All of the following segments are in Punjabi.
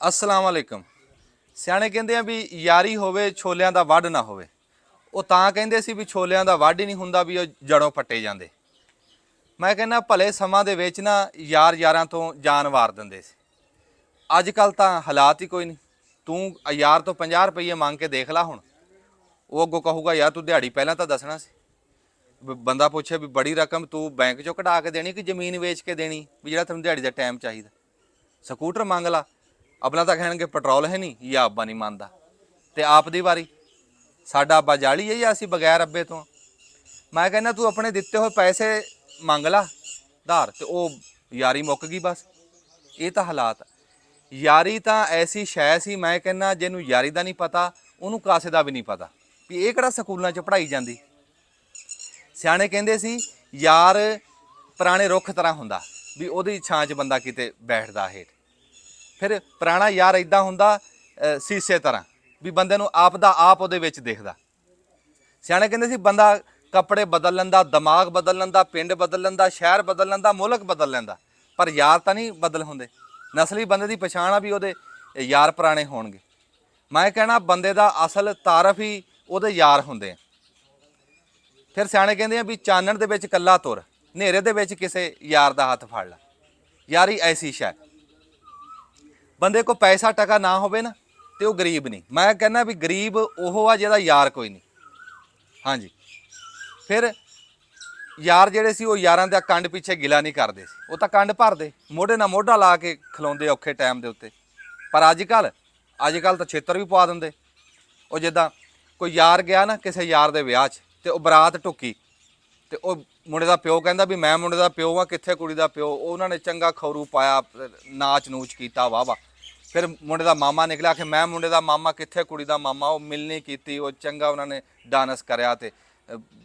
अस्सलाम वालेकुम। सियाणे कहते हैं भी यारी होवे छोलियां दा वढ ना होवे। ਉਹ ਤਾਂ ਕਹਿੰਦੇ ਸੀ ਵੀ ਛੋਲਿਆਂ ਦਾ ਵੱਢ ਹੀ ਨਹੀਂ ਹੁੰਦਾ ਵੀ ਉਹ ਜੜੋਂ ਪੱਟੇ ਜਾਂਦੇ। ਮੈਂ ਕਹਿੰਦਾ ਭਲੇ ਸਮਾਂ ਦੇ ਵਿੱਚ ਨਾ ਯਾਰ ਯਾਰਾਂ ਤੋਂ ਜਾਨ ਵਾਰ ਦਿੰਦੇ ਸੀ। ਅੱਜ ਕੱਲ ਤਾਂ ਹਾਲਾਤ ਹੀ ਕੋਈ ਨਹੀਂ। ਤੂੰ ਯਾਰ ਤੋਂ 50 ਰੁਪਏ ਮੰਗ ਕੇ ਦੇਖ ਲੈ ਹੁਣ, ਉਹ ਅੱਗੋਂ ਕਹੂਗਾ ਯਾਰ ਤੂੰ ਦਿਹਾੜੀ ਪਹਿਲਾਂ ਤਾਂ ਦੱਸਣਾ ਸੀ। ਬੰਦਾ ਪੁੱਛੇ ਵੀ ਬੜੀ ਰਕਮ ਤੂੰ ਬੈਂਕ ਚੋਂ ਕਢਾ ਕੇ ਦੇਣੀ ਕਿ ਜ਼ਮੀਨ ਵੇਚ ਕੇ ਦੇਣੀ ਵੀ ਜਿਹੜਾ ਤੈਨੂੰ ਦਿਹਾੜੀ ਦਾ ਟਾਈਮ ਚਾਹੀਦਾ। ਸਕੂਟਰ ਮੰਗ ਲਾ, ਆਪਣਾ ਤਾਂ ਕਹਿਣਗੇ ਪੈਟਰੋਲ ਹੈ ਨਹੀਂ ਜਾਂ ਅੱਬਾ ਨਹੀਂ ਮੰਨਦਾ। ਤੇ ਆਪ ਦੀ ਵਾਰੀ ਸਾਡਾ ਅੱਬਾ ਜਾਲੀ ਹੈ ਜਾਂ ਅਸੀਂ ਬਗੈਰ ਅੱਬੇ ਤੋਂ। ਮੈਂ ਕਹਿੰਦਾ ਤੂੰ ਆਪਣੇ ਦਿੱਤੇ ਹੋਏ ਪੈਸੇ ਮੰਗ ਲਾ ਧਾਰ ਤੇ ਉਹ ਯਾਰੀ ਮੁੱਕ ਗਈ ਬਸ। ਇਹ ਤਾਂ ਹਾਲਾਤ। ਯਾਰੀ ਤਾਂ ਐਸੀ ਸ਼ੈ ਸੀ, ਮੈਂ ਕਹਿੰਦਾ ਜਿਹਨੂੰ ਯਾਰੀ ਦਾ ਨਹੀਂ ਪਤਾ ਉਹਨੂੰ ਕਾਸੇ ਦਾ ਵੀ ਨਹੀਂ ਪਤਾ ਵੀ ਇਹ ਕਿਹੜਾ ਸਕੂਲਾਂ 'ਚ ਪੜ੍ਹਾਈ ਜਾਂਦੀ। ਸਿਆਣੇ ਕਹਿੰਦੇ ਸੀ ਯਾਰ ਪੁਰਾਣੇ ਰੁੱਖ ਤਰ੍ਹਾਂ ਹੁੰਦਾ ਵੀ ਉਹਦੀ ਛਾਂ 'ਚ ਬੰਦਾ ਕਿਤੇ ਬੈਠਦਾ ਹੇਠ। ਫਿਰ ਪੁਰਾਣਾ ਯਾਰ ਇੱਦਾਂ ਹੁੰਦਾ ਸੀਸੇ ਤਰ੍ਹਾਂ ਵੀ ਬੰਦੇ ਨੂੰ ਆਪ ਦਾ ਆਪ ਉਹਦੇ ਵਿੱਚ ਦਿਖਦਾ। ਸਿਆਣੇ ਕਹਿੰਦੇ ਸੀ ਬੰਦਾ ਕੱਪੜੇ ਬਦਲ ਲੈਂਦਾ, ਦਿਮਾਗ ਬਦਲ ਲੈਂਦਾ, ਪਿੰਡ ਬਦਲ ਲੈਂਦਾ, ਸ਼ਹਿਰ ਬਦਲ ਲੈਂਦਾ, ਮੁਲਕ ਬਦਲ ਲੈਂਦਾ, ਪਰ ਯਾਰ ਤਾਂ ਨਹੀਂ ਬਦਲ ਹੁੰਦੇ। ਨਸਲੀ ਬੰਦੇ ਦੀ ਪਛਾਣ ਆ ਵੀ ਉਹਦੇ ਯਾਰ ਪੁਰਾਣੇ ਹੋਣਗੇ। ਮੈਂ ਕਹਿਣਾ ਬੰਦੇ ਦਾ ਅਸਲ ਤਾਰਫ ਹੀ ਉਹਦੇ ਯਾਰ ਹੁੰਦੇ ਆ। ਫਿਰ ਸਿਆਣੇ ਕਹਿੰਦੇ ਆ ਵੀ ਚਾਨਣ ਦੇ ਵਿੱਚ ਇਕੱਲਾ ਤੁਰ, ਹਨੇਰੇ ਦੇ ਵਿੱਚ ਕਿਸੇ ਯਾਰ ਦਾ ਹੱਥ ਫੜ ਲੈ। ਯਾਰੀ ਐਸੀ ਸ਼ੈ, ਬੰਦੇ ਕੋਲ ਪੈਸਾ ਟਕਾ ਨਾ ਹੋਵੇ ਨਾ ਤੇ ਉਹ ਗਰੀਬ ਨਹੀਂ। ਮੈਂ ਕਹਿੰਦਾ ਵੀ ਗਰੀਬ ਉਹ ਆ ਜਿਹਦਾ ਯਾਰ ਕੋਈ ਨਹੀਂ। ਹਾਂਜੀ, ਫਿਰ ਯਾਰ ਜਿਹੜੇ ਸੀ ਉਹ ਯਾਰਾਂ ਦਾ ਕੰਡ ਪਿੱਛੇ ਗਿਲਾ ਨਹੀਂ ਕਰਦੇ ਸੀ, ਉਹ ਤਾਂ ਕੰਡ ਭਰਦੇ, ਮੋਢੇ ਨਾਲ ਮੋਢਾ ਲਾ ਕੇ ਖਲੋਂਦੇ ਔਖੇ ਟਾਈਮ ਦੇ ਉੱਤੇ। ਪਰ ਅੱਜ ਕੱਲ੍ਹ ਤਾਂ ਛੇਤਰ ਵੀ ਪਵਾ ਦਿੰਦੇ। ਉਹ ਜਿੱਦਾਂ ਕੋਈ ਯਾਰ ਗਿਆ ਨਾ ਕਿਸੇ ਯਾਰ ਦੇ ਵਿਆਹ 'ਚ ਤੇ ਉਹ ਬਰਾਤ ਟੁੱਕੀ ਤੇ ਉਹ ਮੁੰਡੇ ਦਾ ਪਿਓ ਕਹਿੰਦਾ ਵੀ ਮੈਂ ਮੁੰਡੇ ਦਾ ਪਿਓ ਆ, ਕਿੱਥੇ ਕੁੜੀ ਦਾ ਪਿਓ। ਉਹਨਾਂ ਨੇ ਚੰਗਾ ਖੌਰੂ ਪਾਇਆ, ਨਾਚ ਨੂਚ ਕੀਤਾ, ਵਾਹ ਵਾਹ। ਫਿਰ ਮੁੰਡੇ ਦਾ ਮਾਮਾ ਨਿਕਲਿਆ ਕਿ ਮੈਂ ਮੁੰਡੇ ਦਾ ਮਾਮਾ, ਕਿੱਥੇ ਕੁੜੀ ਦਾ ਮਾਮਾ। ਉਹ ਮਿਲਣੀ ਕੀਤੀ, ਉਹ ਚੰਗਾ ਉਹਨਾਂ ਨੇ ਡਾਂਸ ਕਰਿਆ ਤੇ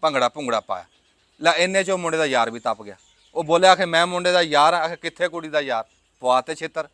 ਭੰਗੜਾ ਪਾਇਆ। ਲੈ ਇੰਨੇ 'ਚ ਉਹ ਮੁੰਡੇ ਦਾ ਯਾਰ ਵੀ ਤਪ ਗਿਆ। ਉਹ ਬੋਲਿਆ ਕਿ ਮੈਂ ਮੁੰਡੇ ਦਾ ਯਾਰ ਆ, ਕਿੱਥੇ ਕੁੜੀ ਦਾ ਯਾਰ। ਪਵਾ ਤੇ ਛੇਤਰ।